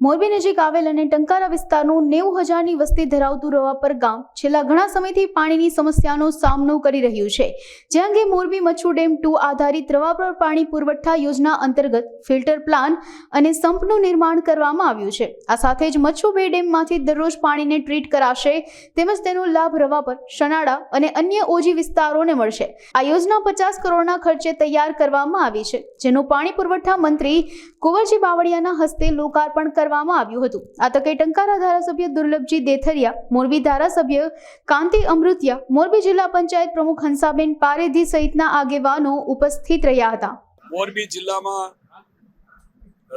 મોરબી નજીક આવેલ અને ટંકારા વિસ્તારનું 90,000ની વસ્તી ધરાવતું રવાપર ગામ છેલ્લા ઘણા સમયથી પાણીની સમસ્યાનો સામનો કરી રહ્યું છે, જે અંગે મોરબી મચ્છુ ડેમ 2 આધારિત રવાપર પાણી પુરવઠા યોજના અંતર્ગત ફિલ્ટર પ્લાન અને સંપનું નિર્માણ કરવામાં આવ્યું છે। આ સાથે જ મચ્છુ 2 ડેમમાંથી દરરોજ પાણીને ટ્રીટ કરાશે, તેમજ તેનો લાભ રવાપર, શનાળા અને અન્ય ઓજી વિસ્તારોને મળશે। આ યોજના 50 કરોડના ખર્ચે તૈયાર કરવામાં આવી છે, જેનું પાણી પુરવઠા મંત્રી કુંવરજી બાવળિયાના હસ્તે લોકાર્પણ કરવામાં આવ્યું હતું। આ તકે ટંકારા ધારાસભ્ય દુર્લભજી દેથરિયા, મોરબી ધારાસભ્ય કાંતિ અમૃતિયા, મોરબી જિલ્લા પંચાયત પ્રમુખ હંસાબેન પારેધી સહિતના આગેવાનો ઉપસ્થિત રહ્યા હતા। મોરબી જિલ્લામાં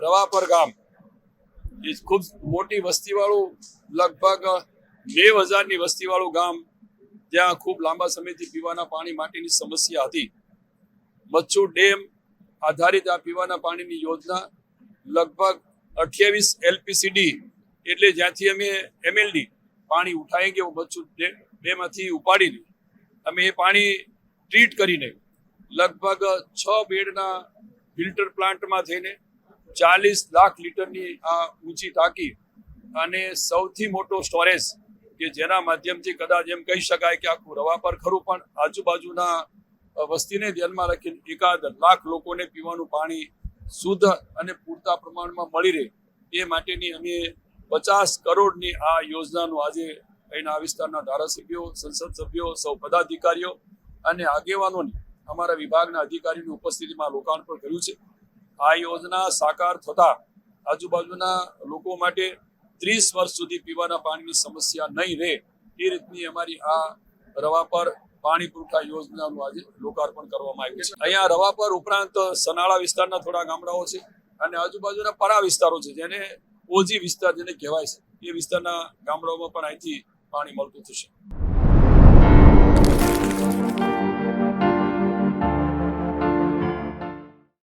રવાપર ગામ એ ખૂબ મોટી વસ્તીવાળું, લગભગ 90,000ની વસ્તીવાળું ગામ, જ્યાં ખૂબ લાંબા સમયથી પીવાના પાણી માટેની સમસ્યા હતી। મચ્છુ ડેમ આધારિત આ પીવાના પાણીની યોજના લગભગ 28 LPCD એટલે જ્યાંથી અમે MLD પાણી ઉઠાएंगे वो મચ્છુ ડેમમાંથી ઉપાડીને અમે એ પાણી ટ્રીટ કરીને લગભગ 6 બેડના ફિલ્ટર પ્લાન્ટમાં થઈને 40 લાખ લીટરની આ ઊંચી ટાંકી અને સૌથી મોટો સ્ટોરેજ કે જેના માધ્યમથી કદાચ એમ કહી શકાય કે આખું રવાપર ખરું પણ આજુબાજુના વસ્તીને ધ્યાનમાં રાખીને 1 લાખ લોકોને પીવાનું પાણી શુદ્ધ અને પૂરતા પ્રમાણમાં મળી રહે એ માટેની અમે 50 કરોડની આ યોજનાનું આજે અહીંના આ વિસ્તારના ધારાસભ્યો, સંસદ સભ્યો, સૌ પદાધિકારીઓ અને આગેવાનોની અમારા વિભાગના અધિકારીઓની ઉપસ્થિતિમાં લોકાર્પણ કર્યું છે। આ યોજના સાકાર થતા આજુબાજુના લોકો માટે 30 વર્ષ સુધી પીવાના પાણીની સમસ્યા નહીં રહે એ રીતની અમારી આ રવાપર પાણી પુરવઠા યોજનાનું આજે લોકાર્પણ કરવામાં આવ્યું છે। અહીંયા રવાપર ઉપરાંત સનાળા વિસ્તારના થોડા ગામડાઓ છે અને આજુબાજુના પરા વિસ્તારો છે, જેને ઓજી વિસ્તાર જેને કહેવાય છે, એ વિસ્તારના ગામડાઓમાં પણ અહીંથી પાણી મળતું થશે।